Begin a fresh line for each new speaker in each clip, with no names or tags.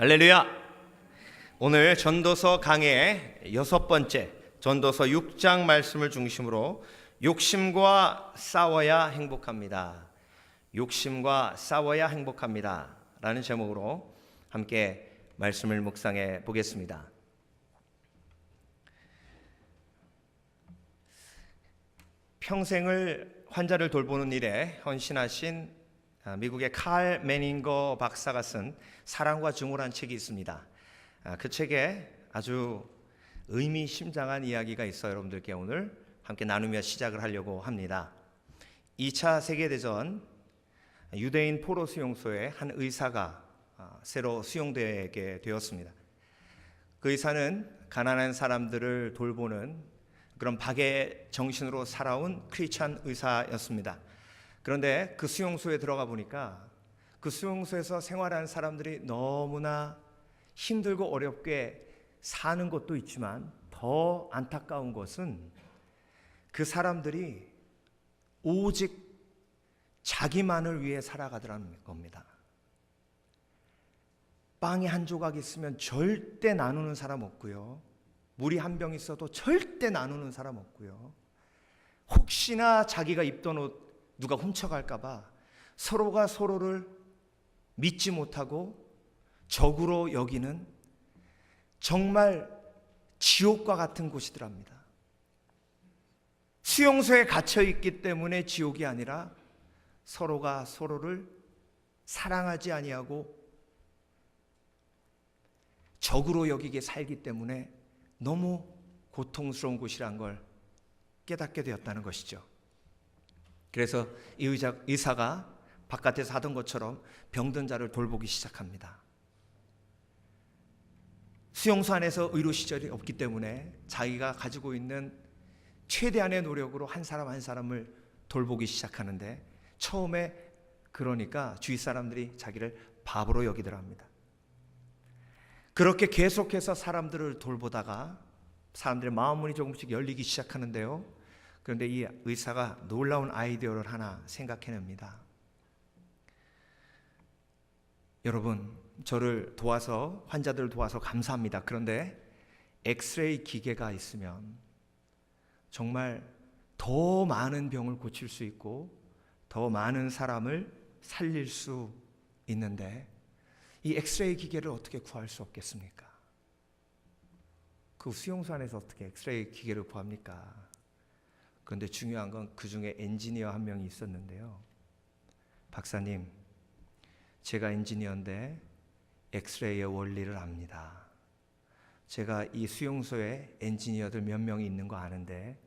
할렐루야! 오늘 전도서 강의 6번째 전도서 6장 말씀을 중심으로 욕심과 싸워야 행복합니다. 욕심과 싸워야 행복합니다 라는 제목으로 함께 말씀을 묵상해 보겠습니다. 평생을 환자를 돌보는 일에 헌신하신 미국의 칼 매닝거 박사가 쓴 사랑과 증오라는 책이 있습니다. 그 책에 아주 의미심장한 이야기가 있어 여러분들께 오늘 함께 나누며 시작을 하려고 합니다. 2차 세계대전 유대인 포로 수용소에 한 의사가 새로 수용되게 되었습니다. 그 의사는 가난한 사람들을 돌보는 그런 박의 정신으로 살아온 크리스찬 의사였습니다. 그런데 그 수용소에 들어가 보니까 그 수용소에서 생활하는 사람들이 너무나 힘들고 어렵게 사는 것도 있지만 더 안타까운 것은 그 사람들이 오직 자기만을 위해 살아가더라는 겁니다. 빵이 한 조각 있으면 절대 나누는 사람 없고요. 물이 한 병 있어도 절대 나누는 사람 없고요. 혹시나 자기가 입던 옷 누가 훔쳐갈까 봐 서로가 서로를 믿지 못하고 적으로 여기는 정말 지옥과 같은 곳이더랍니다. 수용소에 갇혀 있기 때문에 지옥이 아니라 서로가 서로를 사랑하지 아니하고 적으로 여기게 살기 때문에 너무 고통스러운 곳이란 걸 깨닫게 되었다는 것이죠. 그래서 이 의사가 바깥에서 하던 것처럼 병든 자를 돌보기 시작합니다. 수용소 안에서 의료 시설이 없기 때문에 자기가 가지고 있는 최대한의 노력으로 한 사람 한 사람을 돌보기 시작하는데 처음에 그러니까 주위 사람들이 자기를 바보로 여기더랍니다. 그렇게 계속해서 사람들을 돌보다가 사람들의 마음문이 조금씩 열리기 시작하는데요. 그런데 이 의사가 놀라운 아이디어를 하나 생각해냅니다. 여러분, 저를 도와서 환자들을 도와서 감사합니다. 그런데 엑스레이 기계가 있으면 정말 더 많은 병을 고칠 수 있고 더 많은 사람을 살릴 수 있는데 이 엑스레이 기계를 어떻게 구할 수 없겠습니까? 그 수용소 안에서 어떻게 엑스레이 기계를 구합니까? 그런데 중요한 건 그 중에 엔지니어 한 명이 있었는데요. 박사님, 제가 엔지니어인데 엑스레이의 원리를 압니다. 제가 이 수용소에 엔지니어들 몇 명이 있는 거 아는데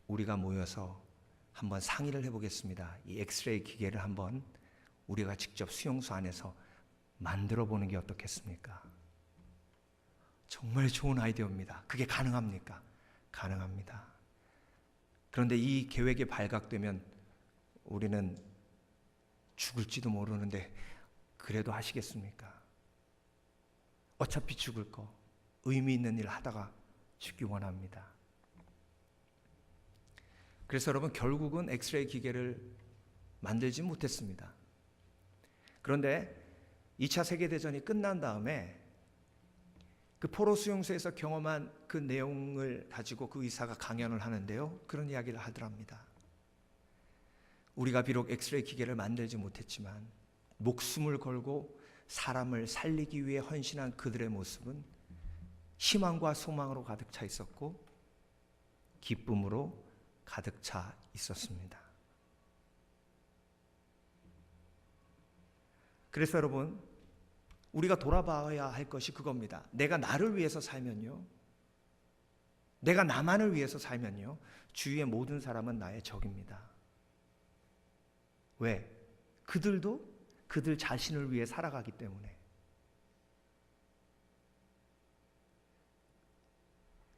우리가 모여서 한번 상의를 해보겠습니다. 이 엑스레이 기계를 한번 우리가 직접 수용소 안에서 만들어 보는 게 어떻겠습니까? 정말 좋은 아이디어입니다. 그게 가능합니까? 가능합니다. 그런데 이 계획이 발각되면 우리는 죽을지도 모르는데 그래도 하시겠습니까? 어차피 죽을 거 의미 있는 일 하다가 죽기 원합니다. 그래서 여러분 결국은 엑스레이 기계를 만들지 못했습니다. 그런데 2차 세계대전이 끝난 다음에 그 포로 수용소에서 경험한 그 내용을 가지고 그 의사가 강연을 하는데요. 그런 이야기를 하더랍니다. 우리가 비록 엑스레이 기계를 만들지 못했지만 목숨을 걸고 사람을 살리기 위해 헌신한 그들의 모습은 희망과 소망으로 가득 차 있었고 기쁨으로 가득 차 있었습니다. 그래서 여러분 우리가 돌아봐야 할 것이 그겁니다. 내가 나를 위해서 살면요, 내가 나만을 위해서 살면요, 주위의 모든 사람은 나의 적입니다. 왜? 그들도 그들 자신을 위해 살아가기 때문에.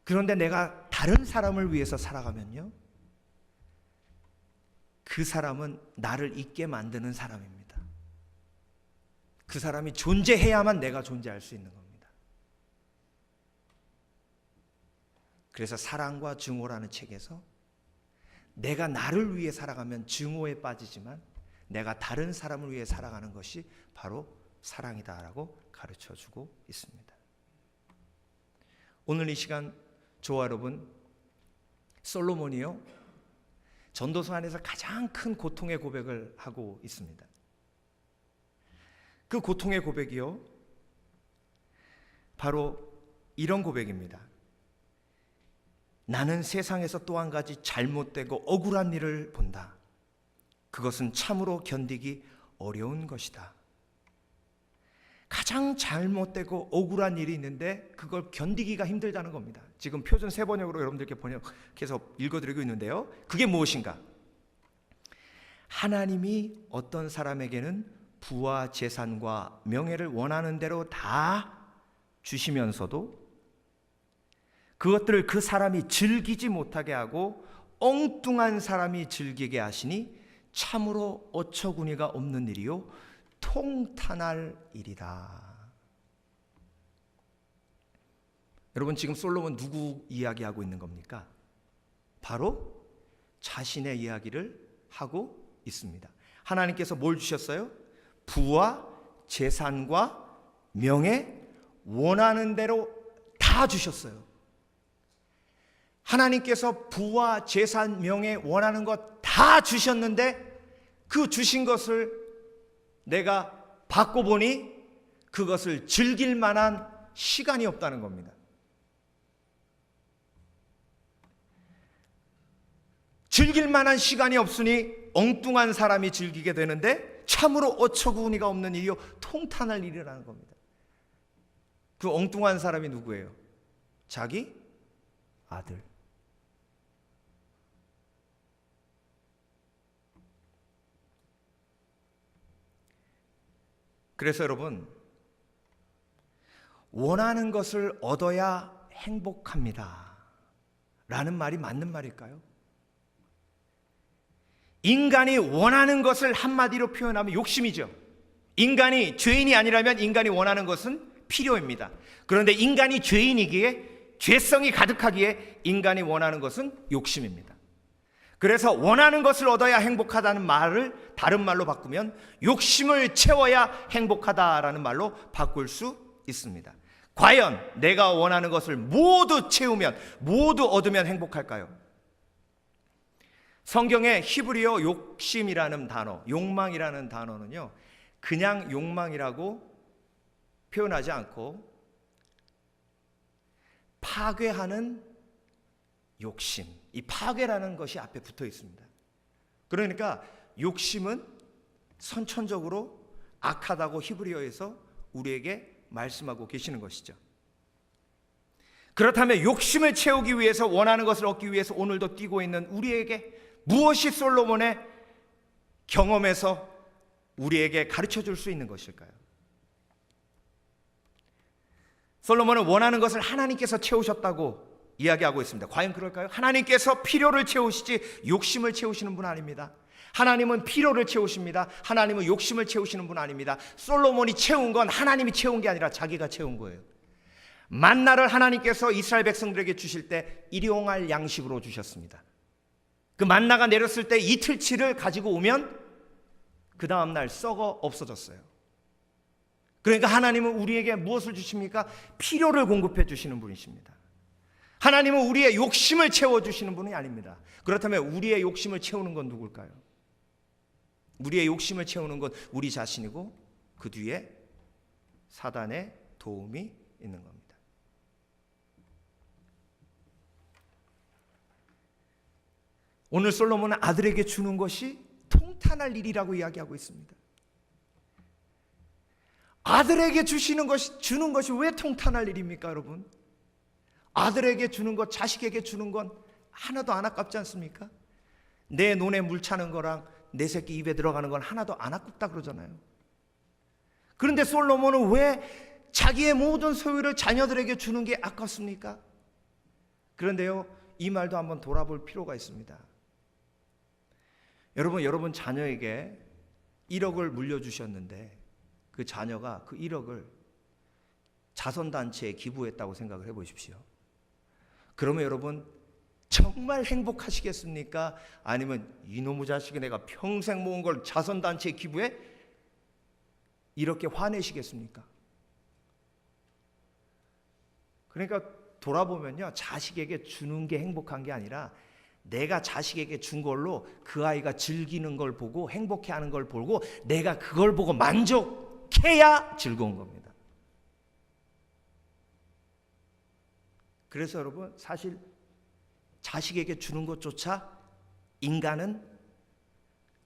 그런데 내가 다른 사람을 위해서 살아가면요, 그 사람은 나를 있게 만드는 사람입니다. 그 사람이 존재해야만 내가 존재할 수 있는 겁니다. 그래서 사랑과 증오라는 책에서 내가 나를 위해 살아가면 증오에 빠지지만 내가 다른 사람을 위해 살아가는 것이 바로 사랑이다라고 가르쳐주고 있습니다. 오늘 이 시간 저와 여러분, 솔로몬이요 전도서 안에서 가장 큰 고통의 고백을 하고 있습니다. 그 고통의 고백이요 바로 이런 고백입니다. 나는 세상에서 또 한 가지 잘못되고 억울한 일을 본다. 그것은 참으로 견디기 어려운 것이다. 가장 잘못되고 억울한 일이 있는데 그걸 견디기가 힘들다는 겁니다. 지금 표준 세번역으로 여러분들께 번역해서 읽어드리고 있는데요, 그게 무엇인가? 하나님이 어떤 사람에게는 부와 재산과 명예를 원하는 대로 다 주시면서도 그것들을 그 사람이 즐기지 못하게 하고 엉뚱한 사람이 즐기게 하시니 참으로 어처구니가 없는 일이요 통탄할 일이다. 여러분, 지금 솔로몬 누구 이야기하고 있는 겁니까? 바로 자신의 이야기를 하고 있습니다. 하나님께서 뭘 주셨어요? 부와 재산과 명예 원하는 대로 다 주셨어요. 하나님께서 부와 재산, 명예 원하는 것 다 주셨는데 그 주신 것을 내가 받고 보니 그것을 즐길 만한 시간이 없다는 겁니다. 즐길 만한 시간이 없으니 엉뚱한 사람이 즐기게 되는데 참으로 어처구니가 없는 일이요 통탄할 일이라는 겁니다. 그 엉뚱한 사람이 누구예요? 자기 아들. 그래서 여러분, 원하는 것을 얻어야 행복합니다 라는 말이 맞는 말일까요? 인간이 원하는 것을 한마디로 표현하면 욕심이죠. 인간이 죄인이 아니라면 인간이 원하는 것은 필요입니다. 그런데 인간이 죄인이기에, 죄성이 가득하기에 인간이 원하는 것은 욕심입니다. 그래서 원하는 것을 얻어야 행복하다는 말을 다른 말로 바꾸면 욕심을 채워야 행복하다라는 말로 바꿀 수 있습니다. 과연 내가 원하는 것을 모두 채우면, 모두 얻으면 행복할까요? 성경에 히브리어 욕심이라는 단어, 욕망이라는 단어는요, 그냥 욕망이라고 표현하지 않고 파괴하는 욕심, 이 파괴라는 것이 앞에 붙어 있습니다. 그러니까 욕심은 선천적으로 악하다고 히브리어에서 우리에게 말씀하고 계시는 것이죠. 그렇다면 욕심을 채우기 위해서, 원하는 것을 얻기 위해서 오늘도 뛰고 있는 우리에게 무엇이 솔로몬의 경험에서 우리에게 가르쳐 줄 수 있는 것일까요? 솔로몬은 원하는 것을 하나님께서 채우셨다고 이야기하고 있습니다. 과연 그럴까요? 하나님께서 필요를 채우시지 욕심을 채우시는 분 아닙니다. 하나님은 필요를 채우십니다. 하나님은 욕심을 채우시는 분 아닙니다. 솔로몬이 채운 건 하나님이 채운 게 아니라 자기가 채운 거예요. 만나를 하나님께서 이스라엘 백성들에게 주실 때 일용할 양식으로 주셨습니다. 그 만나가 내렸을 때 이틀치를 가지고 오면 그 다음날 썩어 없어졌어요. 그러니까 하나님은 우리에게 무엇을 주십니까? 필요를 공급해 주시는 분이십니다. 하나님은 우리의 욕심을 채워주시는 분이 아닙니다. 그렇다면 우리의 욕심을 채우는 건 누굴까요? 우리의 욕심을 채우는 건 우리 자신이고 그 뒤에 사단의 도움이 있는 겁니다. 오늘 솔로몬은 아들에게 주는 것이 통탄할 일이라고 이야기하고 있습니다. 아들에게 주는 것이 왜 통탄할 일입니까, 여러분? 아들에게 주는 것, 자식에게 주는 건 하나도 안 아깝지 않습니까? 내 논에 물 차는 거랑 내 새끼 입에 들어가는 건 하나도 안 아깝다 그러잖아요. 그런데 솔로몬은 왜 자기의 모든 소유를 자녀들에게 주는 게 아깝습니까? 그런데요, 이 말도 한번 돌아볼 필요가 있습니다. 여러분 자녀에게 1억을 물려주셨는데 그 자녀가 그 1억을 자선단체에 기부했다고 생각을 해보십시오. 그러면 여러분 정말 행복하시겠습니까? 아니면 이놈의 자식이 내가 평생 모은 걸 자선단체에 기부해? 이렇게 화내시겠습니까? 그러니까 돌아보면요, 자식에게 주는 게 행복한 게 아니라 내가 자식에게 준 걸로 그 아이가 즐기는 걸 보고 행복해하는 걸 보고 내가 그걸 보고 만족해야 즐거운 겁니다. 그래서 여러분, 사실 자식에게 주는 것조차 인간은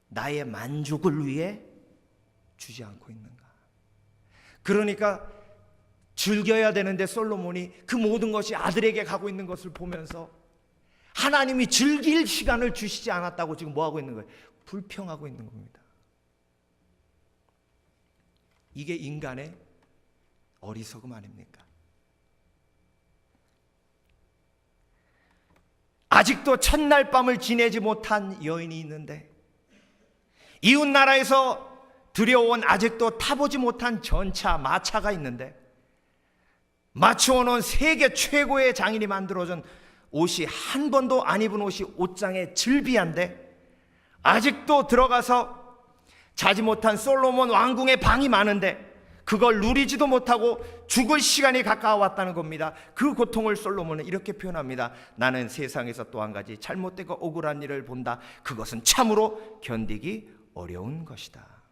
나의 만족을 위해 주지 않고 있는가. 그러니까 즐겨야 되는데 솔로몬이 그 모든 것이 아들에게 가고 있는 것을 보면서 하나님이 즐길 시간을 주시지 않았다고 지금 뭐하고 있는 거예요? 불평하고 있는 겁니다. 이게 인간의 어리석음 아닙니까? 아직도 첫날 밤을 지내지 못한 여인이 있는데, 이웃 나라에서 들여온 아직도 타보지 못한 전차, 마차가 있는데, 맞추어놓은 세계 최고의 장인이 만들어준 옷이 한 번도 안 입은 옷이 옷장에 즐비한데, 아직도 들어가서 자지 못한 솔로몬 왕궁의 방이 많은데 그걸 누리지도 못하고 죽을 시간이 가까워왔다는 겁니다. 그 고통을 솔로몬은 이렇게 표현합니다. 나는 세상에서 또 한 가지 잘못되고 억울한 일을 본다. 그것은 참으로 견디기 어려운 것이다.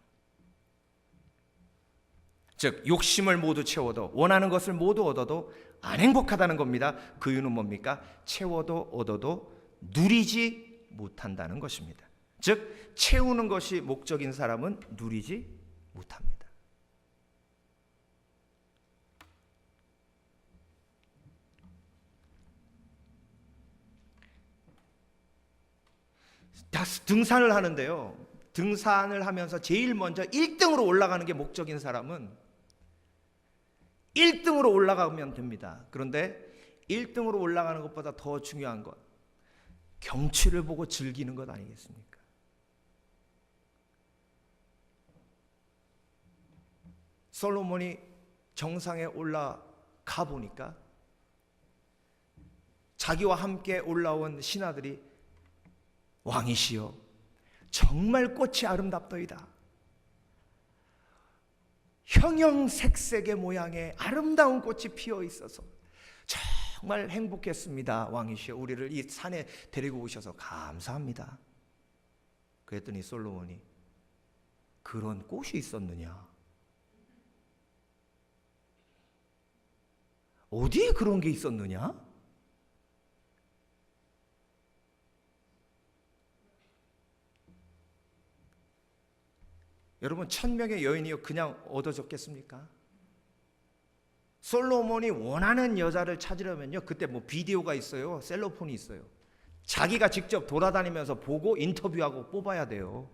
즉, 욕심을 모두 채워도, 원하는 것을 모두 얻어도 안 행복하다는 겁니다. 그 이유는 뭡니까? 채워도 얻어도 누리지 못한다는 것입니다. 즉, 채우는 것이 목적인 사람은 누리지 못합니다. 등산을 하는데요, 등산을 하면서 제일 먼저 1등으로 올라가는 게 목적인 사람은 1등으로 올라가면 됩니다. 그런데 1등으로 올라가는 것보다 더 중요한 것, 경치를 보고 즐기는 것 아니겠습니까? 솔로몬이 정상에 올라가 보니까 자기와 함께 올라온 신하들이 왕이시여, 정말 꽃이 아름답더이다. 형형색색의 모양의 아름다운 꽃이 피어 있어서 정말 행복했습니다. 왕이시여, 우리를 이 산에 데리고 오셔서 감사합니다. 그랬더니 솔로몬이, 그런 꽃이 있었느냐? 어디에 그런 게 있었느냐? 여러분, 1000명의 여인이요 그냥 얻어졌겠습니까? 솔로몬이 원하는 여자를 찾으려면요, 그때 뭐 비디오가 있어요, 셀로폰이 있어요. 자기가 직접 돌아다니면서 보고 인터뷰하고 뽑아야 돼요.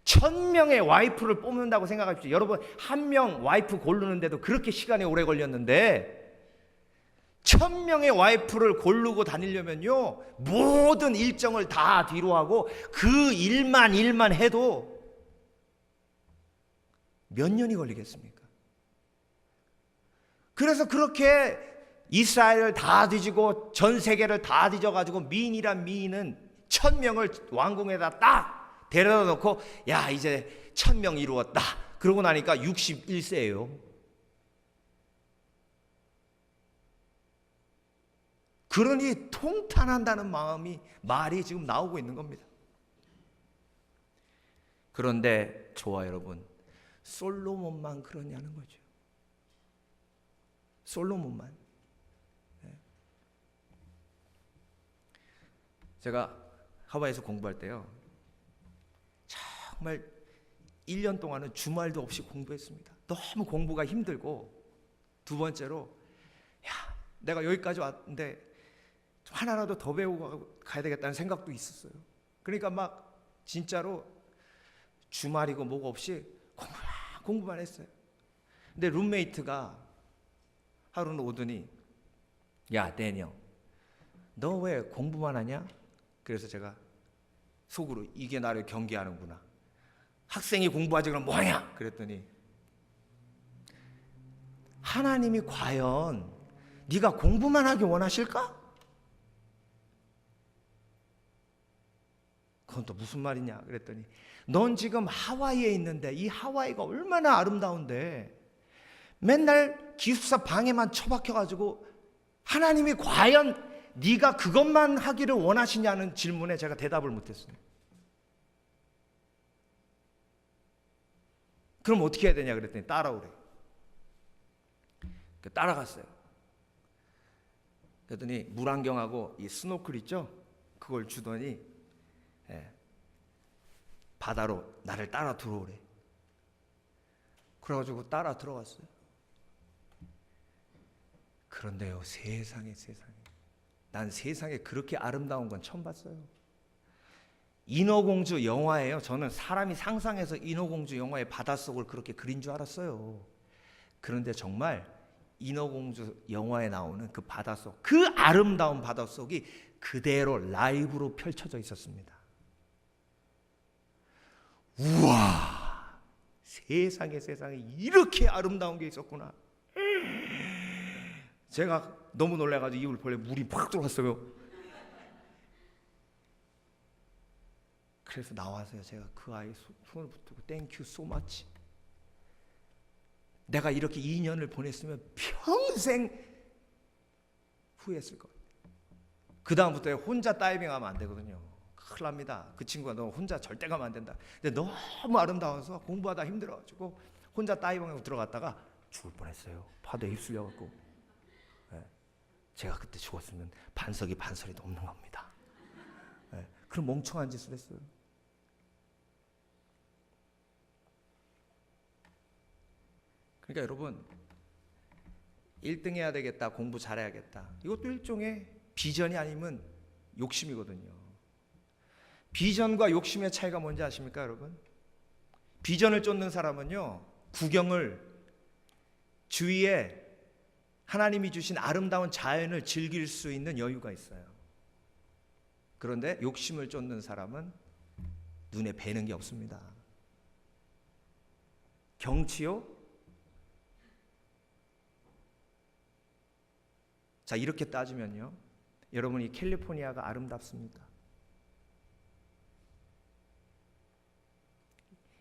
1000명의 와이프를 뽑는다고 생각하십시오. 여러분, 한 명 와이프 고르는데도 그렇게 시간이 오래 걸렸는데 1000명의 와이프를 고르고 다니려면요, 모든 일정을 다 뒤로 하고 그 일만 해도 몇 년이 걸리겠습니까? 그래서 그렇게 이스라엘을 다 뒤지고 전 세계를 다 뒤져가지고 미인이란 미인은 1000명을 왕궁에다 딱 데려다 놓고, 야, 이제 1000명 이루었다. 그러고 나니까 61세예요. 그러니 통탄한다는 말이 지금 나오고 있는 겁니다. 그런데 저와 여러분, 솔로몬만 그러냐는 거죠. 솔로몬만. 제가 하와이에서 공부할 때요, 정말 1년 동안은 주말도 없이 공부했습니다. 너무 공부가 힘들고, 두 번째로, 야, 내가 여기까지 왔는데 좀 하나라도 더 배우고 가야 되겠다는 생각도 있었어요. 그러니까 막 진짜로 주말이고 뭐고 없이 공부만 했어요. 근데 룸메이트가 하루는 오더니, 야, 데니얼, 너 왜 공부만 하냐? 그래서 제가 속으로, 이게 나를 경계하는구나. 학생이 공부하지 그럼 뭐하냐? 그랬더니, 하나님이 과연 네가 공부만 하기 원하실까? 그건 또 무슨 말이냐 그랬더니 넌 지금 하와이에 있는데 이 하와이가 얼마나 아름다운데 맨날 기숙사 방에만 처박혀가지고 하나님이 과연 네가 그것만 하기를 원하시냐는 질문에 제가 대답을 못했습니다. 그럼 어떻게 해야 되냐 그랬더니 따라오래. 따라갔어요. 그랬더니 물안경하고 이 스노클 있죠? 그걸 주더니 바다로 나를 따라 들어오래. 그래가지고 따라 들어갔어요. 그런데요, 세상에 난 세상에 그렇게 아름다운 건 처음 봤어요. 인어공주 영화예요. 저는 사람이 상상해서 인어공주 영화의 바닷속을 그렇게 그린 줄 알았어요. 그런데 정말 인어공주 영화에 나오는 그 바닷속, 그 아름다운 바닷속이 그대로 라이브로 펼쳐져 있었습니다. 우와, 세상에 이렇게 아름다운 게 있었구나. 제가 너무 놀라가지고 입을 벌려 물이 팍 들어갔어요. 그래서 나와서요, 제가 그 아이 손을 붙들고 땡큐 소 마치. 내가 이렇게 2년을 보냈으면 평생 후회했을 거예요. 그 다음부터 혼자 다이빙하면 안 되거든요. 큰일 납니다. 그 친구가 너 혼자 절대 가면 안 된다. 근데 너무 아름다워서 공부하다 힘들어가지고 혼자 다이빙하고 들어갔다가 죽을 뻔했어요. 파도에 휩쓸려갖고. 제가 그때 죽었으면 반석이 반설이도 없는 겁니다. 그런 멍청한 짓을 했어요. 그러니까 여러분, 1등 해야 되겠다, 공부 잘해야겠다, 이것도 일종의 비전이 아니면 욕심이거든요. 비전과 욕심의 차이가 뭔지 아십니까 여러분? 비전을 쫓는 사람은요, 구경을, 주위에 하나님이 주신 아름다운 자연을 즐길 수 있는 여유가 있어요. 그런데 욕심을 쫓는 사람은 눈에 뵈는 게 없습니다. 경치요? 자, 이렇게 따지면요, 여러분, 이 캘리포니아가 아름답습니까?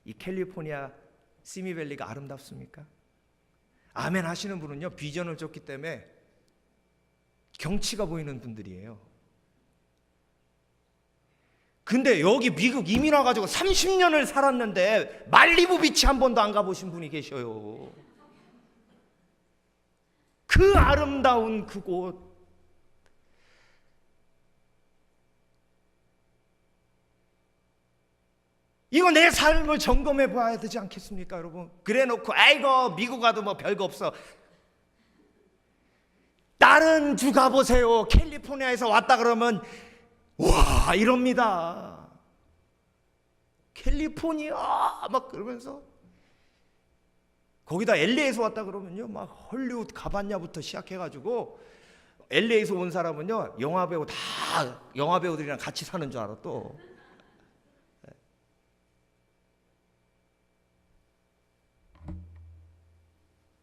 이 캘리포니아 시미밸리가 아름답습니까? 아멘 하시는 분은요, 비전을 쫓기 때문에 경치가 보이는 분들이에요. 근데 여기 미국 이민 와가지고 30년을 살았는데 말리부 비치 한 번도 안 가보신 분이 계셔요. 그 아름다운 그곳, 이거 내 삶을 점검해 봐야 되지 않겠습니까 여러분? 그래 놓고 아이고 미국 가도 뭐 별거 없어, 다른 주 가보세요. 캘리포니아에서 왔다 그러면 와 이럽니다. 캘리포니아 막 그러면서, 거기다 LA에서 왔다 그러면요, 막 헐리우드 가봤냐부터 시작해가지고, LA에서 온 사람은요, 영화배우 다 영화배우들이랑 같이 사는 줄 알아. 또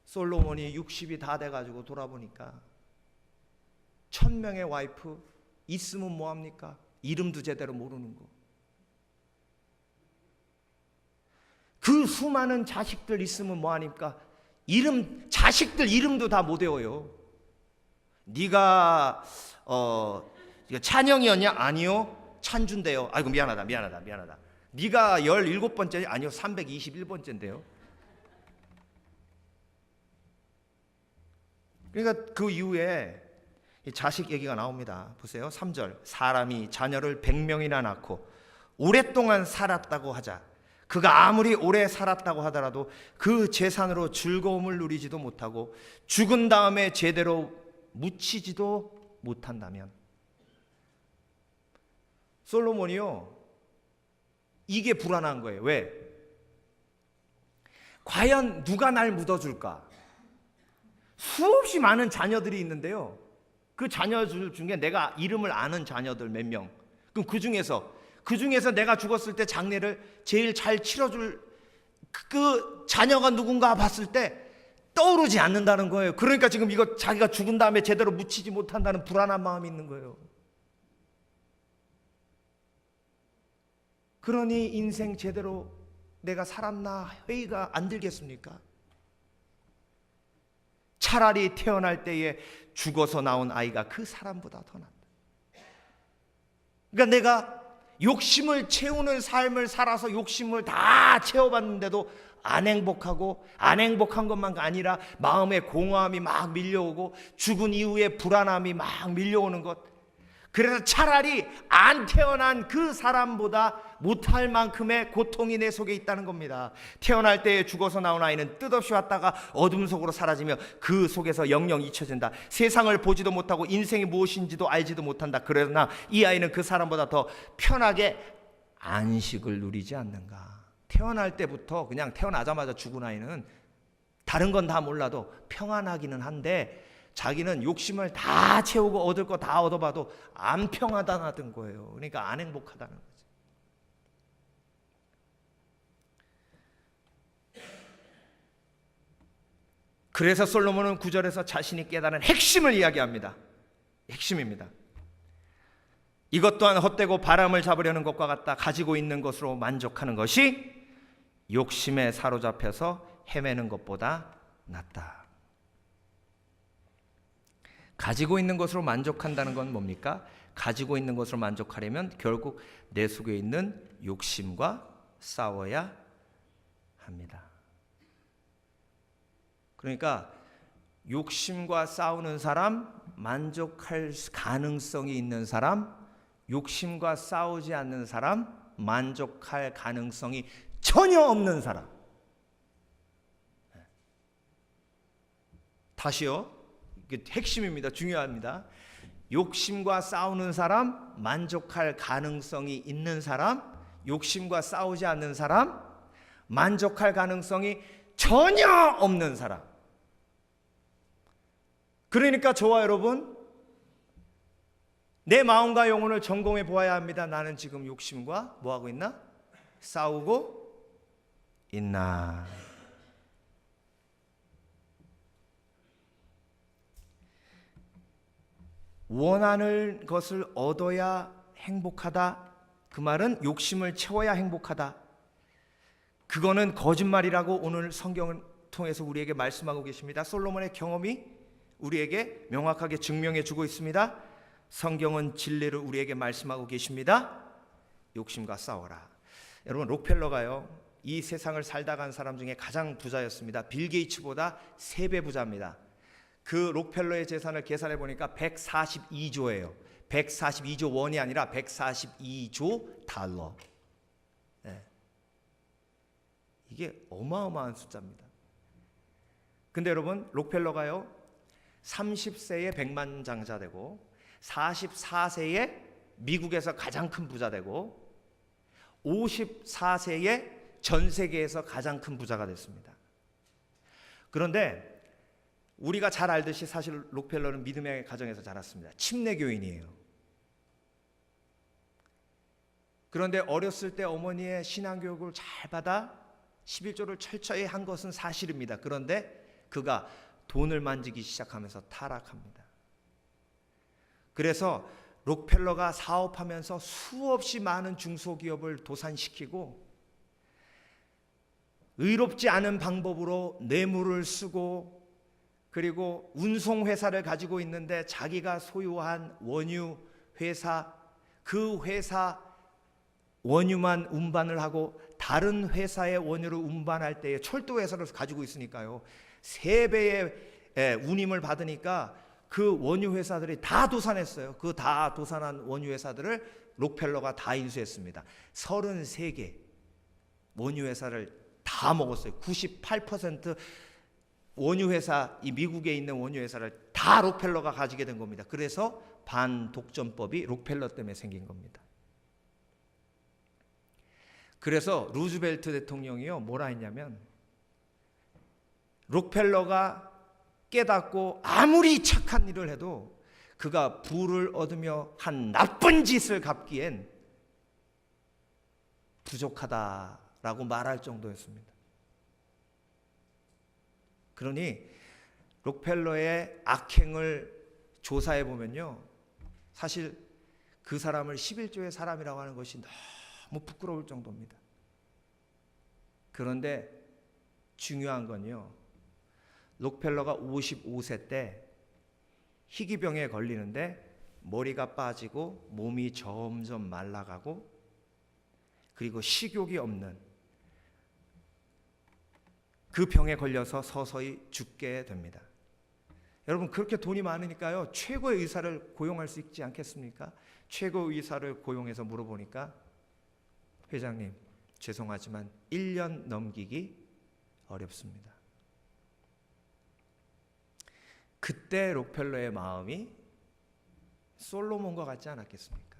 솔로몬이 60이 다 돼가지고 돌아보니까 1000명의 와이프 있으면 뭐합니까? 이름도 제대로 모르는 거. 그 수많은 자식들 있으면 뭐하니까? 자식들 이름도 다 못 외워요. 네가 찬영이었냐? 아니요, 찬준데요. 아이고 미안하다. 네가 17번째? 아니요, 321번째인데요. 그러니까 그 이후에 자식 얘기가 나옵니다. 보세요, 3절. 사람이 자녀를 100명이나 낳고 오랫동안 살았다고 하자. 그가 아무리 오래 살았다고 하더라도 그 재산으로 즐거움을 누리지도 못하고 죽은 다음에 제대로 묻히지도 못한다면. 솔로몬이요, 이게 불안한 거예요. 왜? 과연 누가 날 묻어줄까? 수없이 많은 자녀들이 있는데요, 그 자녀들 중에 내가 이름을 아는 자녀들 몇 명, 그럼 그 중에서 내가 죽었을 때 장례를 제일 잘 치러줄 그 자녀가 누군가 봤을 때 떠오르지 않는다는 거예요. 그러니까 지금 이거 자기가 죽은 다음에 제대로 묻히지 못한다는 불안한 마음이 있는 거예요. 그러니 인생 제대로 내가 살았나 회의가 안 들겠습니까? 차라리 태어날 때에 죽어서 나온 아이가 그 사람보다 더 낫다. 그러니까 내가 욕심을 채우는 삶을 살아서 욕심을 다 채워봤는데도 안 행복하고, 안 행복한 것만 아니라 마음에 공허함이 막 밀려오고 죽은 이후에 불안함이 막 밀려오는 것. 그래서 차라리 안 태어난 그 사람보다 못할 만큼의 고통이 내 속에 있다는 겁니다. 태어날 때에 죽어서 나온 아이는 뜻없이 왔다가 어둠 속으로 사라지며 그 속에서 영영 잊혀진다. 세상을 보지도 못하고 인생이 무엇인지도 알지도 못한다. 그러나 이 아이는 그 사람보다 더 편하게 안식을 누리지 않는가. 태어날 때부터 그냥 태어나자마자 죽은 아이는 다른 건 다 몰라도 평안하기는 한데 자기는 욕심을 다 채우고 얻을 거 다 얻어봐도 안 평안하다는 거예요. 그러니까 안 행복하다는 거죠. 그래서 솔로몬은 9절에서 자신이 깨달은 핵심을 이야기합니다. 핵심입니다. 이것 또한 헛되고 바람을 잡으려는 것과 같다. 가지고 있는 것으로 만족하는 것이 욕심에 사로잡혀서 헤매는 것보다 낫다. 가지고 있는 것으로 만족한다는 건 뭡니까? 가지고 있는 것으로 만족하려면 결국 내 속에 있는 욕심과 싸워야 합니다. 그러니까 욕심과 싸우는 사람, 만족할 가능성이 있는 사람, 욕심과 싸우지 않는 사람, 만족할 가능성이 전혀 없는 사람. 다시요. 이게 핵심입니다. 중요합니다. 욕심과 싸우는 사람, 만족할 가능성이 있는 사람, 욕심과 싸우지 않는 사람, 만족할 가능성이 전혀 없는 사람. 그러니까 저와 여러분, 내 마음과 영혼을 점검해 보아야 합니다. 나는 지금 욕심과 뭐하고 있나? 싸우고 있나? 원하는 것을 얻어야 행복하다. 그 말은 욕심을 채워야 행복하다. 그거는 거짓말이라고 오늘 성경을 통해서 우리에게 말씀하고 계십니다. 솔로몬의 경험이 우리에게 명확하게 증명해 주고 있습니다. 성경은 진리를 우리에게 말씀하고 계십니다. 욕심과 싸워라. 여러분, 록펠러가요, 이 세상을 살다 간 사람 중에 가장 부자였습니다. 빌 게이츠보다 3배 부자입니다. 그 록펠러의 재산을 계산해 보니까 142조예요. 142조 원이 아니라 142조 달러. 네. 이게 어마어마한 숫자입니다. 근데 여러분, 록펠러가요 30세에 백만장자 되고 44세에 미국에서 가장 큰 부자 되고 54세에 전 세계에서 가장 큰 부자가 됐습니다. 그런데 우리가 잘 알듯이 사실 록펠러는 믿음의 가정에서 자랐습니다. 침례교인이에요. 그런데 어렸을 때 어머니의 신앙교육을 잘 받아 11조를 철저히 한 것은 사실입니다. 그런데 그가 돈을 만지기 시작하면서 타락합니다. 그래서 록펠러가 사업하면서 수없이 많은 중소기업을 도산시키고 의롭지 않은 방법으로 뇌물을 쓰고 그리고 운송회사를 가지고 있는데 자기가 소유한 원유 회사, 그 회사 원유만 운반을 하고 다른 회사의 원유를 운반할 때에 철도회사를 가지고 있으니까요 3배의 운임을 받으니까 그 원유회사들이 다 도산했어요. 그 다 도산한 원유회사들을 록펠러가 다 인수했습니다. 33개 원유회사를 다 먹었어요. 98% 원유회사, 이 미국에 있는 원유회사를 다 록펠러가 가지게 된 겁니다. 그래서 반독점법이 록펠러 때문에 생긴 겁니다. 그래서 루즈벨트 대통령이요 뭐라 했냐면 록펠러가 깨닫고 아무리 착한 일을 해도 그가 부를 얻으며 한 나쁜 짓을 갚기엔 부족하다라고 말할 정도였습니다. 그러니 록펠러의 악행을 조사해 보면요 사실 그 사람을 11조의 사람이라고 하는 것이 너무 부끄러울 정도입니다. 그런데 중요한 건요, 록펠러가 55세 때 희귀병에 걸리는데 머리가 빠지고 몸이 점점 말라가고 그리고 식욕이 없는 그 병에 걸려서 서서히 죽게 됩니다. 여러분, 그렇게 돈이 많으니까요, 최고의 의사를 고용할 수 있지 않겠습니까? 최고의 의사를 고용해서 물어보니까, 회장님 죄송하지만 1년 넘기기 어렵습니다. 그때 록펠러의 마음이 솔로몬과 같지 않았겠습니까?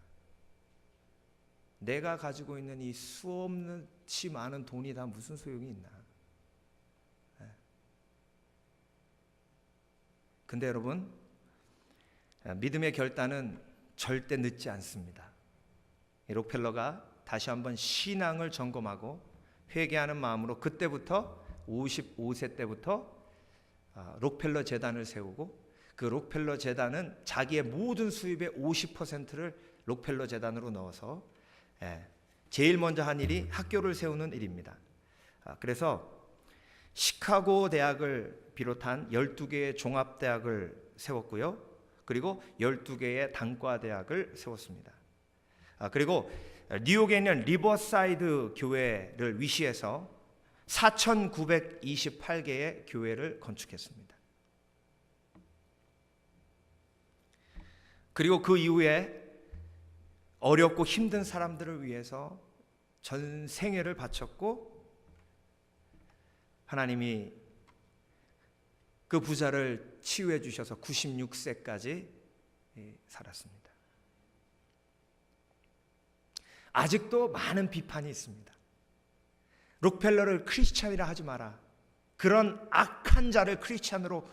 내가 가지고 있는 이 수없이 많은 돈이 다 무슨 소용이 있나? 근데 여러분, 믿음의 결단은 절대 늦지 않습니다. 록펠러가 다시 한번 신앙을 점검하고 회개하는 마음으로 그때부터 55세 때부터 록펠러 재단을 세우고, 그 록펠러 재단은 자기의 모든 수입의 50%를 록펠러 재단으로 넣어서 제일 먼저 한 일이 학교를 세우는 일입니다. 그래서 시카고 대학을 비롯한 12개의 종합대학을 세웠고요. 그리고 12개의 단과대학을 세웠습니다. 그리고 뉴욕에 있는 리버사이드 교회를 위시해서 4,928개의 교회를 건축했습니다. 그리고 그 이후에 어렵고 힘든 사람들을 위해서 전 생애를 바쳤고, 하나님이 그 부자를 치유해 주셔서 96세까지 살았습니다. 아직도 많은 비판이 있습니다. 록펠러를 크리스찬이라 하지 마라. 그런 악한 자를 크리스찬으로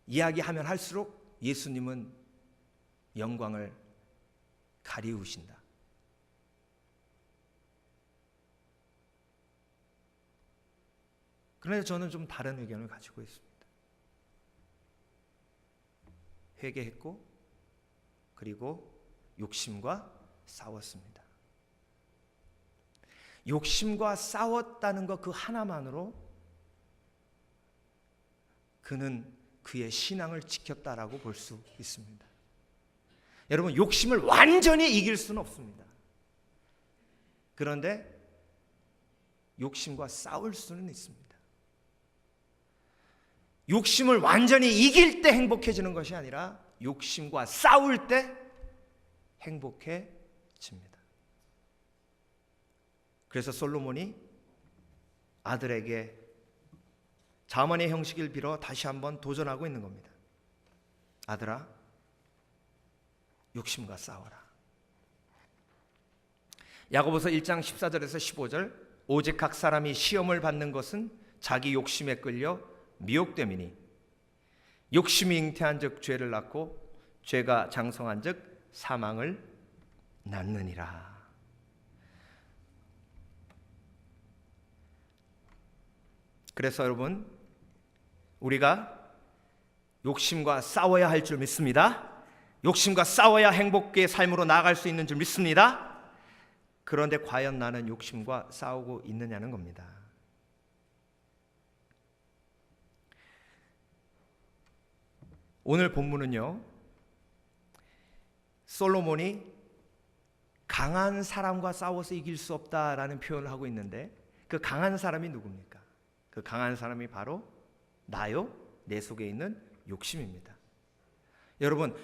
이야기하면 할수록 예수님은 영광을 가리우신다. 그런데 저는 좀 다른 의견을 가지고 있습니다. 회개했고 그리고 욕심과 싸웠습니다. 욕심과 싸웠다는 것 그 하나만으로 그는 그의 신앙을 지켰다라고 볼 수 있습니다. 여러분, 욕심을 완전히 이길 수는 없습니다. 그런데 욕심과 싸울 수는 있습니다. 욕심을 완전히 이길 때 행복해지는 것이 아니라 욕심과 싸울 때 행복해집니다. 그래서 솔로몬이 아들에게 자만의 형식을 빌어 다시 한번 도전하고 있는 겁니다. 아들아, 욕심과 싸워라. 야고보서 1장 14절에서 15절, 오직 각 사람이 시험을 받는 것은 자기 욕심에 끌려 미혹됨이니 욕심이 잉태한즉 죄를 낳고 죄가 장성한즉 사망을 낳느니라. 그래서 여러분, 우리가 욕심과 싸워야 할 줄 믿습니다. 욕심과 싸워야 행복의 삶으로 나아갈 수 있는 줄 믿습니다. 그런데 과연 나는 욕심과 싸우고 있느냐는 겁니다. 오늘 본문은요, 솔로몬이 강한 사람과 싸워서 이길 수 없다라는 표현을 하고 있는데, 그 강한 사람이 누굽니까? 그 강한 사람이 바로 나요, 내 속에 있는 욕심입니다. 여러분,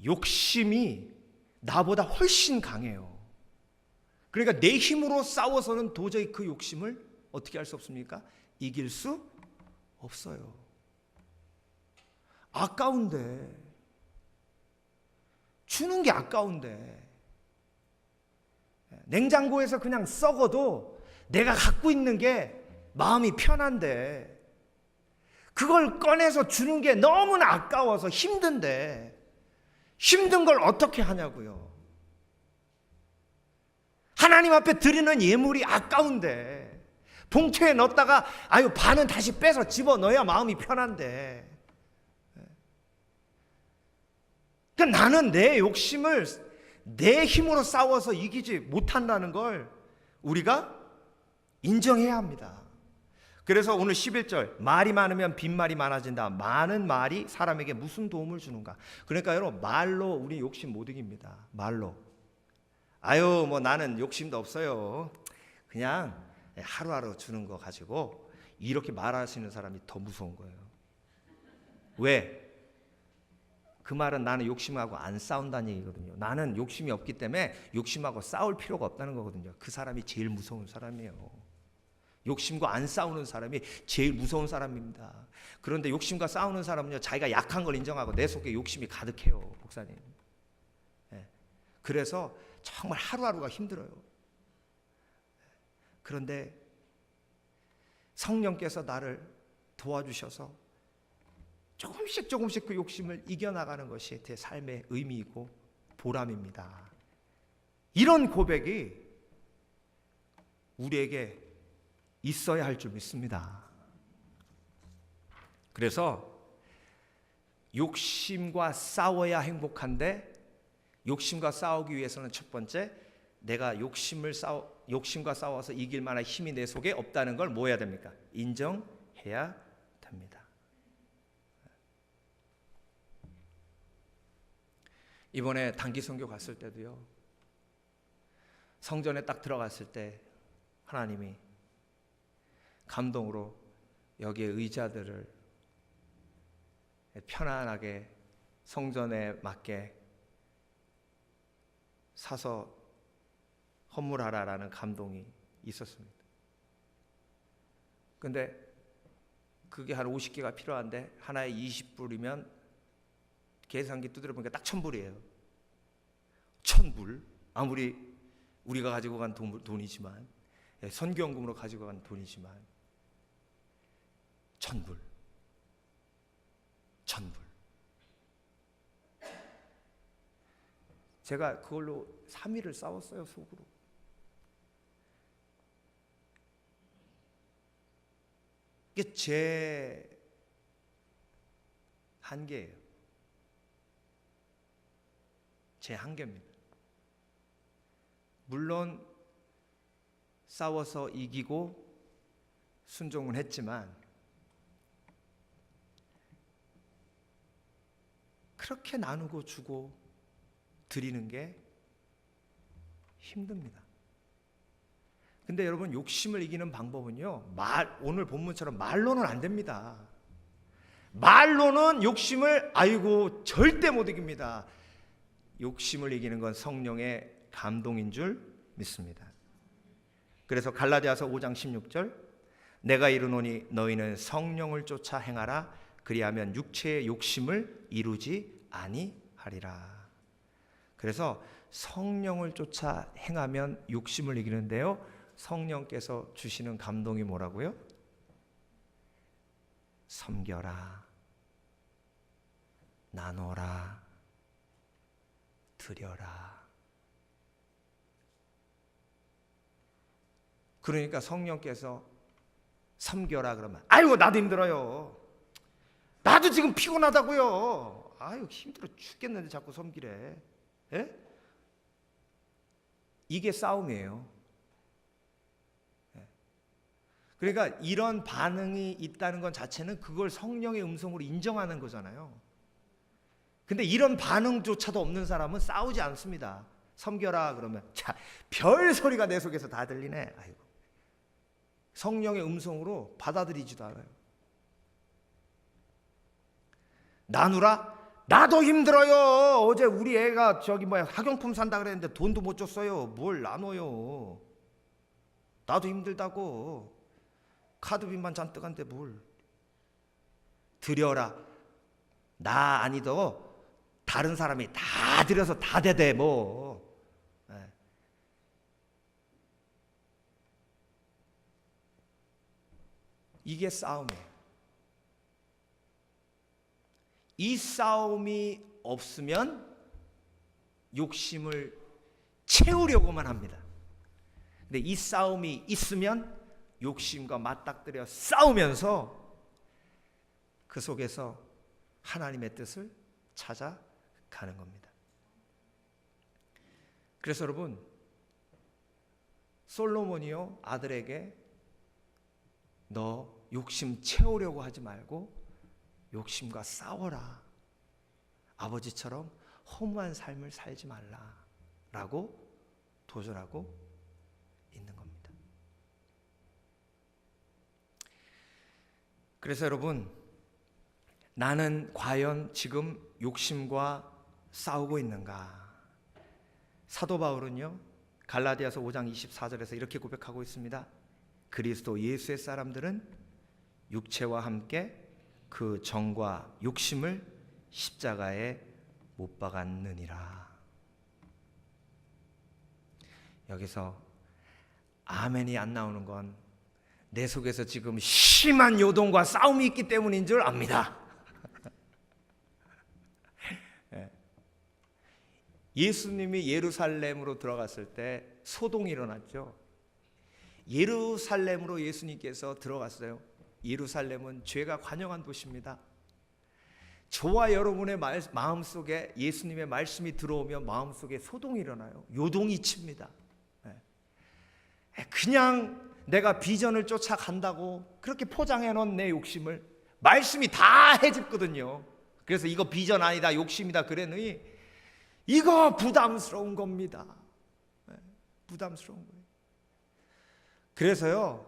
욕심이 나보다 훨씬 강해요. 그러니까 내 힘으로 싸워서는 도저히 그 욕심을 어떻게 할 수 없습니까? 이길 수 없어요. 아까운데, 주는 게 아까운데, 냉장고에서 그냥 썩어도 내가 갖고 있는 게 마음이 편한데, 그걸 꺼내서 주는 게 너무나 아까워서 힘든데, 힘든 걸 어떻게 하냐고요. 하나님 앞에 드리는 예물이 아까운데 봉투에 넣었다가 반은 다시 빼서 집어넣어야 마음이 편한데, 그러니까 나는 내 욕심을 내 힘으로 싸워서 이기지 못한다는 걸 우리가 인정해야 합니다. 그래서 오늘 11절, 말이 많으면 빈말이 많아진다. 많은 말이 사람에게 무슨 도움을 주는가? 그러니까 여러분, 말로 우리 욕심 못 이깁니다. 말로. 아유, 뭐 나는 욕심도 없어요. 그냥 하루하루 주는 거 가지고, 이렇게 말하시는 사람이 더 무서운 거예요. 왜? 그 말은 나는 욕심하고 안 싸운다는 얘기거든요. 나는 욕심이 없기 때문에 욕심하고 싸울 필요가 없다는 거거든요. 그 사람이 제일 무서운 사람이에요. 욕심과 안 싸우는 사람이 제일 무서운 사람입니다. 그런데 욕심과 싸우는 사람은요, 자기가 약한 걸 인정하고 내 속에 욕심이 가득해요, 목사님. 네. 그래서 정말 하루하루가 힘들어요. 그런데 성령께서 나를 도와주셔서 조금씩 그 욕심을 이겨나가는 것이 제 삶의 의미이고 보람입니다. 이런 고백이 우리에게 있어야 할 줄 믿습니다. 그래서 욕심과 싸워야 행복한데, 욕심과 싸우기 위해서는 첫 번째, 내가 욕심과 싸워서 이길 만한 힘이 내 속에 없다는 걸 뭐 해야 됩니까? 인정해야 됩니다. 이번에 단기 선교 갔을 때도요, 성전에 딱 들어갔을 때 하나님이 감동으로 여기에 의자들을 편안하게 성전에 맞게 사서 헌물하라라는 감동이 있었습니다. 근데 그게 한 50개가 필요한데 하나에 20불이면 계산기 두드려 보니까 딱 1,000불이에요. 1,000불. 아무리 우리가 가지고 간 돈이지만, 선교연금으로 가지고 간 돈이지만 1,000불. 1,000불. 제가 그걸로 3일을 싸웠어요, 속으로. 이게 제 한계예요. 제 한계입니다. 물론 싸워서 이기고 순종은 했지만 그렇게 나누고 주고 드리는 게 힘듭니다. 근데 여러분, 욕심을 이기는 방법은요, 오늘 본문처럼 말로는 안 됩니다. 말로는 욕심을 절대 못 이깁니다. 욕심을 이기는 건 성령의 감동인 줄 믿습니다. 그래서 갈라디아서 5장 16절, 내가 이르노니 너희는 성령을 쫓아 행하라. 그리하면 육체의 욕심을 이루지 아니하리라. 그래서 성령을 쫓아 행하면 욕심을 이기는데요, 성령께서 주시는 감동이 뭐라고요? 섬겨라, 나눠라, 드려라. 그러니까 성령께서 섬겨라 그러면, 아이고 나도 힘들어요, 나도 지금 피곤하다고요, 아유 힘들어 죽겠는데 자꾸 섬기래. 예? 이게 싸움이에요. 그러니까 이런 반응이 있다는 것 자체는 그걸 성령의 음성으로 인정하는 거잖아요. 근데 이런 반응조차도 없는 사람은 싸우지 않습니다. 섬겨라 그러면, 자, 별 소리가 내 속에서 다 들리네. 아이고. 성령의 음성으로 받아들이지도 않아요. 나누라? 나도 힘들어요. 어제 우리 애가 학용품 산다 그랬는데 돈도 못 줬어요. 뭘 나눠요. 나도 힘들다고. 카드빚만 잔뜩 한데 뭘. 드려라. 나 아니도 다른 사람이 다 드려서 다 대대 뭐. 네. 이게 싸움이에요. 이 싸움이 없으면 욕심을 채우려고만 합니다. 근데 이 싸움이 있으면 욕심과 맞닥뜨려 싸우면서 그 속에서 하나님의 뜻을 찾아가는 겁니다. 그래서 여러분, 솔로몬이요 아들에게 너 욕심 채우려고 하지 말고 욕심과 싸워라. 아버지처럼 허무한 삶을 살지 말라라고 도전하고 있는 겁니다. 그래서 여러분, 나는 과연 지금 욕심과 싸우고 있는가? 사도 바울은요 갈라디아서 5장 24절에서 이렇게 고백하고 있습니다. 그리스도 예수의 사람들은 육체와 함께 그 정과 욕심을 십자가에 못 박았느니라. 여기서 아멘이 안 나오는 건 내 속에서 지금 심한 요동과 싸움이 있기 때문인 줄 압니다. 예수님이 예루살렘으로 들어갔을 때 소동이 일어났죠. 예루살렘으로 예수님께서 들어갔어요. 예루살렘은 죄가 관영한 도시입니다. 저와 여러분의 마음속에 예수님의 말씀이 들어오면 마음속에 소동이 일어나요. 요동이 칩니다. 그냥 내가 비전을 쫓아간다고 그렇게 포장해 놓은 내 욕심을 말씀이 다 해집거든요. 그래서 이거 비전 아니다, 욕심이다 그랬더니 이거 부담스러운 겁니다. 부담스러운 거예요. 그래서요,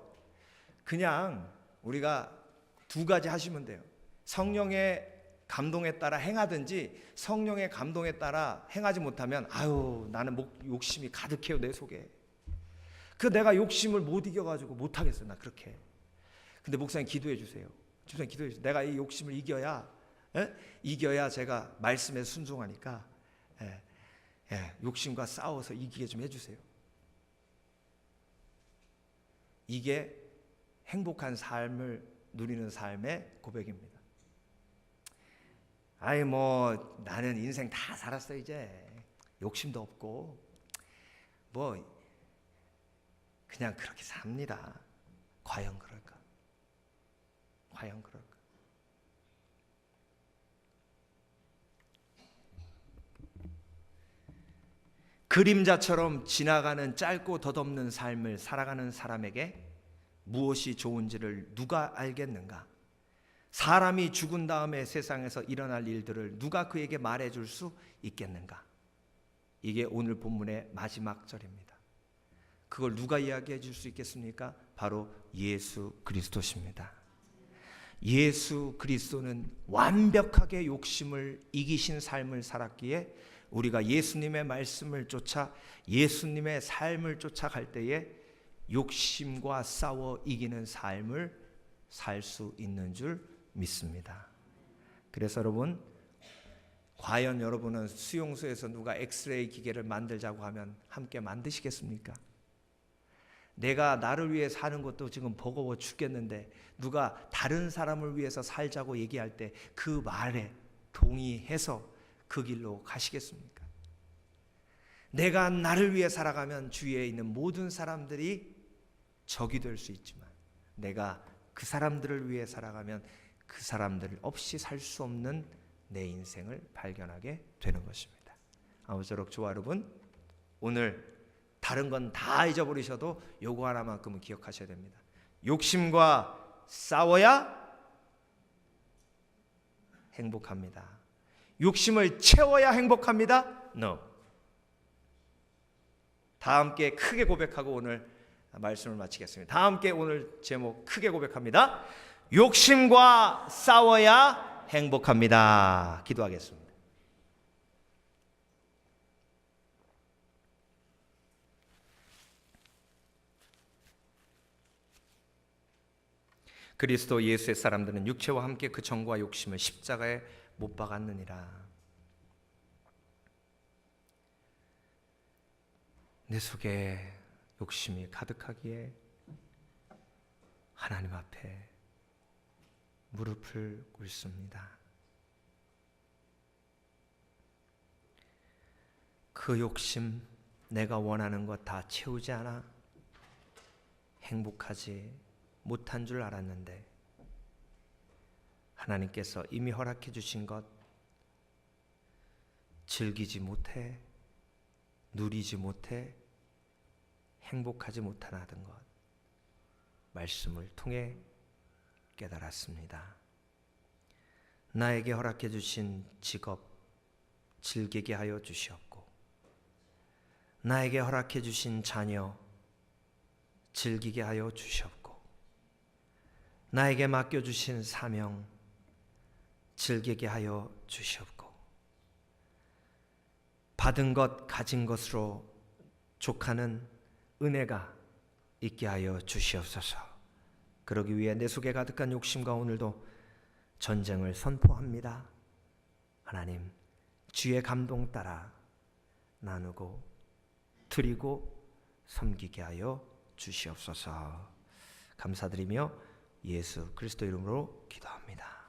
그냥 우리가 두 가지 하시면 돼요. 성령의 감동에 따라 행하든지, 성령의 감동에 따라 행하지 못하면 아유 나는 욕심이 가득해요 내 속에. 그 내가 욕심을 못 이겨가지고 못하겠어요 나 그렇게. 근데 목사님 기도해 주세요. 목사님 기도해 주세요. 내가 이 욕심을 이겨야 제가 말씀에 순종하니까 욕심과 싸워서 이기게 좀 해주세요. 이게 행복한 삶을 누리는 삶의 고백입니다. 아이 뭐 나는 인생 다 살았어 이제 욕심도 없고 뭐 그냥 그렇게 삽니다. 과연 그럴까? 과연 그럴까? 그림자처럼 지나가는 짧고 덧없는 삶을 살아가는 사람에게 무엇이 좋은지를 누가 알겠는가? 사람이 죽은 다음에 세상에서 일어날 일들을 누가 그에게 말해줄 수 있겠는가? 이게 오늘 본문의 마지막 절입니다. 그걸 누가 이야기해 줄 수 있겠습니까? 바로 예수 그리스도십니다. 예수 그리스도는 완벽하게 욕심을 이기신 삶을 살았기에 우리가 예수님의 말씀을 쫓아 예수님의 삶을 쫓아갈 때에 욕심과 싸워 이기는 삶을 살 수 있는 줄 믿습니다. 그래서 여러분, 과연 여러분은 수용소에서 누가 엑스레이 기계를 만들자고 하면 함께 만드시겠습니까? 내가 나를 위해 사는 것도 지금 버거워 죽겠는데 누가 다른 사람을 위해서 살자고 얘기할 때 그 말에 동의해서 그 길로 가시겠습니까? 내가 나를 위해 살아가면 주위에 있는 모든 사람들이 적이 될 수 있지만 내가 그 사람들을 위해 살아가면 그 사람들 없이 살 수 없는 내 인생을 발견하게 되는 것입니다. 아무쪼록 저와 여러분, 오늘 다른 건 다 잊어버리셔도 요거 하나만큼은 기억하셔야 됩니다. 욕심과 싸워야 행복합니다. 욕심을 채워야 행복합니다? No. 다 함께 크게 고백하고 오늘 말씀을 마치겠습니다. 다 함께 오늘 제목 크게 고백합니다. 욕심과 싸워야 행복합니다. 기도하겠습니다. 그리스도 예수의 사람들은 육체와 함께 그 정과 욕심을 십자가에 못 박았느니라. 내 속에 욕심이 가득하기에 하나님 앞에 무릎을 꿇습니다. 그 욕심, 내가 원하는 것 다 채우지 않아 행복하지 못한 줄 알았는데 하나님께서 이미 허락해 주신 것 즐기지 못해 누리지 못해 행복하지 못하는 것 말씀을 통해 깨달았습니다. 나에게 허락해 주신 직업 즐기게 하여 주시옵고, 나에게 허락해 주신 자녀 즐기게 하여 주시옵고, 나에게 맡겨주신 사명 즐기게 하여 주시옵고, 받은 것 가진 것으로 족하는 은혜가 있게 하여 주시옵소서. 그러기 위해 내 속에 가득한 욕심과 오늘도 전쟁을 선포합니다. 하나님, 주의 감동 따라 나누고 드리고 섬기게 하여 주시옵소서. 감사드리며 예수 그리스도 이름으로 기도합니다.